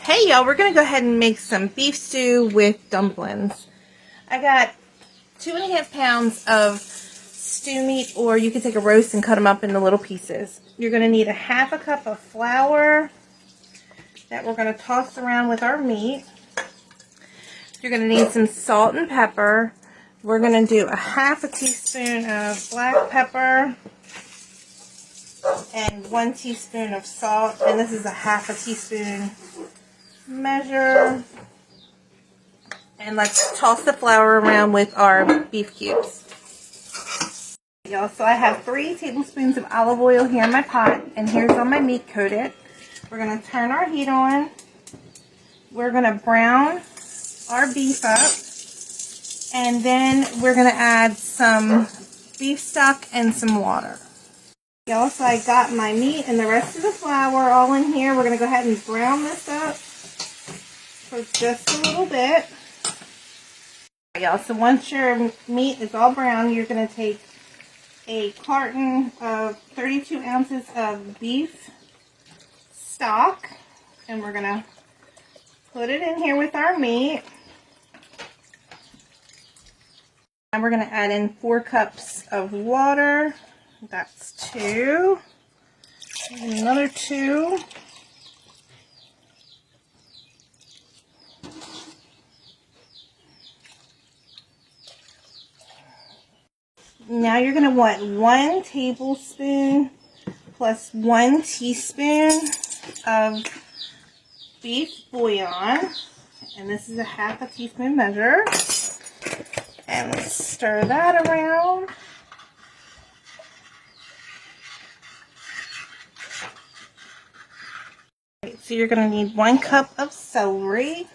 Hey y'all, we're going to go ahead and make some beef stew with dumplings. I got 2.5 pounds of stew meat, or you can take a roast and cut them up into little pieces. You're going to need a half a cup of flour that we're going to toss around with our meat. You're going to need some salt and pepper. We're going to do a half a teaspoon of black pepper and 1 teaspoon of salt, and this is a half a teaspoon measure. And let's toss the flour around with our beef cubes. Y'all, so I have 3 tablespoons of olive oil here in my pot, and here's all my meat coated. We're going to turn our heat on. We're going to brown our beef up, and then we're going to add some beef stock and some water. Y'all, so I got my meat and the rest of the flour all in here. We're going to go ahead and brown this up for just a little bit. Y'all, so once your meat is all brown, you're going to take a carton of 32 ounces of beef stock, and we're going to put it in here with our meat. And we're going to add in 4 cups of water. That's 2. And another 2. Now you're going to want 1 tablespoon plus 1 teaspoon of beef bouillon. And this is a half a teaspoon measure. And let's stir that around. So you're going to need 1 cup of celery.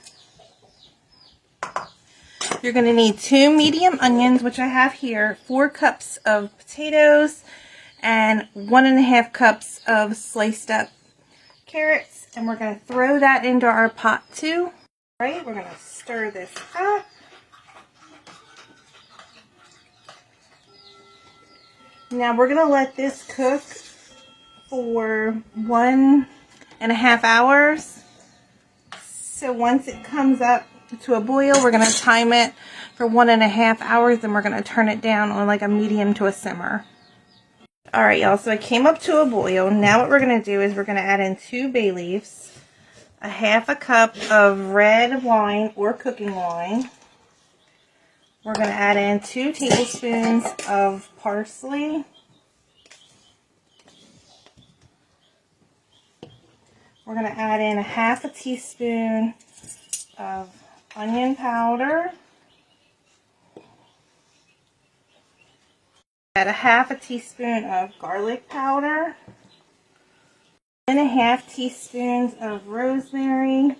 You're going to need 2 medium onions, which I have here, 4 cups of potatoes, and 1.5 cups of sliced up carrots. And we're going to throw that into our pot too. All right, we're going to stir this up. Now we're going to let this cook for 1.5 hours. So once it comes up to a boil, we're going to time it for 1.5 hours, and we're going to turn it down on like a medium to a simmer. Alright y'all, so it came up to a boil. Now what we're going to do is we're going to add in 2 bay leaves, a half a cup of red wine or cooking wine. We're going to add in 2 tablespoons of parsley. We're going to add in a half a teaspoon of onion powder. Add a half a teaspoon of garlic powder. And a half teaspoons of rosemary.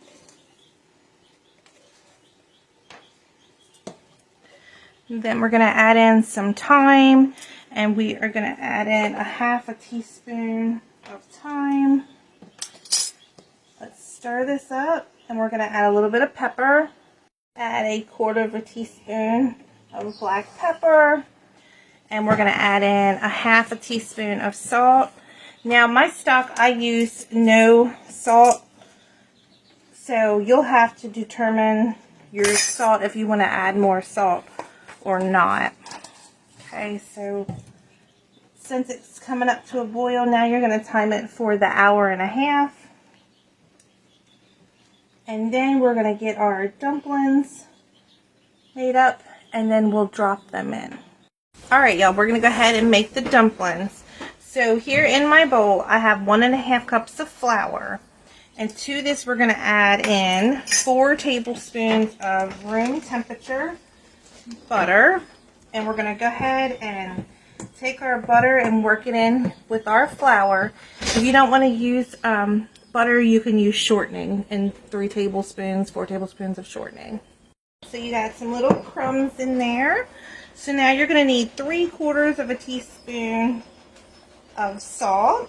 And then we're going to add in some thyme, and we are going to add in a half a teaspoon of thyme. Let's stir this up, and we're going to add a little bit of pepper. Add a 1/4 teaspoon of black pepper, and we're going to add in a half a teaspoon of salt. Now my stock, I use no salt, so you'll have to determine your salt if you want to add more salt or not. Okay, so since it's coming up to a boil, now you're going to time it for the 1.5 hours. And then we're going to get our dumplings made up, and then we'll drop them in. Alright y'all, we're going to go ahead and make the dumplings. So here in my bowl, I have 1.5 cups of flour. And to this, we're going to add in 4 tablespoons of room temperature butter. And we're going to go ahead and take our butter and work it in with our flour. If you don't want to use butter, you can use shortening, and 3 tablespoons, 4 tablespoons of shortening. So you got some little crumbs in there. So now you're going to need 3/4 teaspoon of salt.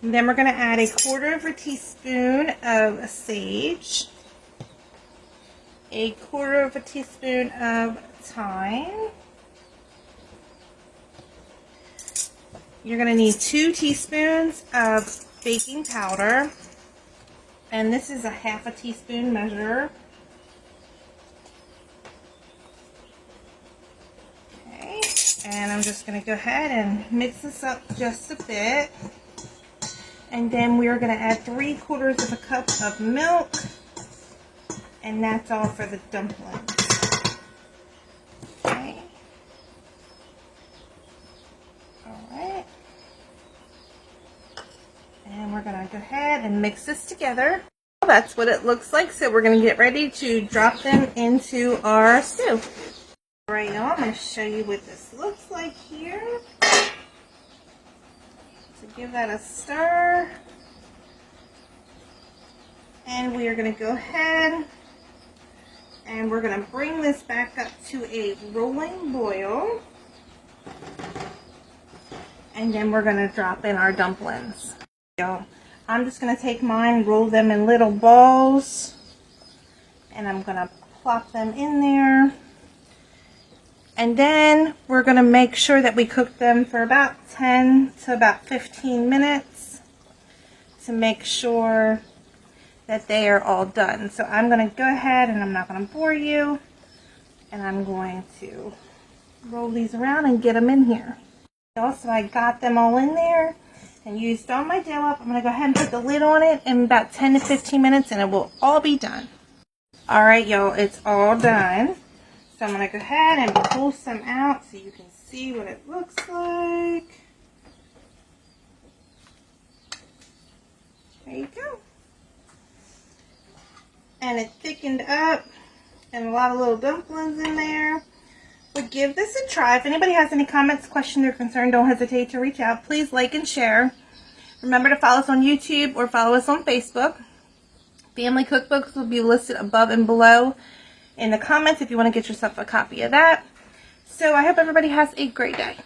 And then we're going to add a 1/4 teaspoon of sage, a 1/4 teaspoon of thyme. You're going to need 2 teaspoons of baking powder, And this is a half a teaspoon measure. Okay, and I'm just going to go ahead and mix this up just a bit. And then we're going to add 3/4 of a cup of milk. And that's all for the dumplings. Okay. Alright. And we're going to go ahead and mix this together. That's what it looks like. So we're going to get ready to drop them into our stew. Alright, y'all, I'm going to show you what this looks like here. So give that a stir. And we are going to go ahead and we're going to bring this back up to a rolling boil. And then we're going to drop in our dumplings. I'm just going to take mine, roll them in little balls, and I'm going to plop them in there. And then we're going to make sure that we cook them for about 10 to about 15 minutes to make sure that they are all done. So I'm going to go ahead, and I'm not going to bore you, and I'm going to roll these around and get them in here. So I got them all in there and used all my dough up. I'm going to go ahead and put the lid on it in about 10 to 15 minutes, and it will all be done. Alright, y'all, it's all done. So I'm going to go ahead and pull some out so you can see what it looks like. There you go. And it thickened up and a lot of little dumplings in there. But give this a try. If anybody has any comments, questions, or concern, don't hesitate to reach out. Please like and share. Remember to follow us on YouTube or follow us on Facebook. Family cookbooks will be listed above and below in the comments if you want to get yourself a copy of that. So I hope everybody has a great day.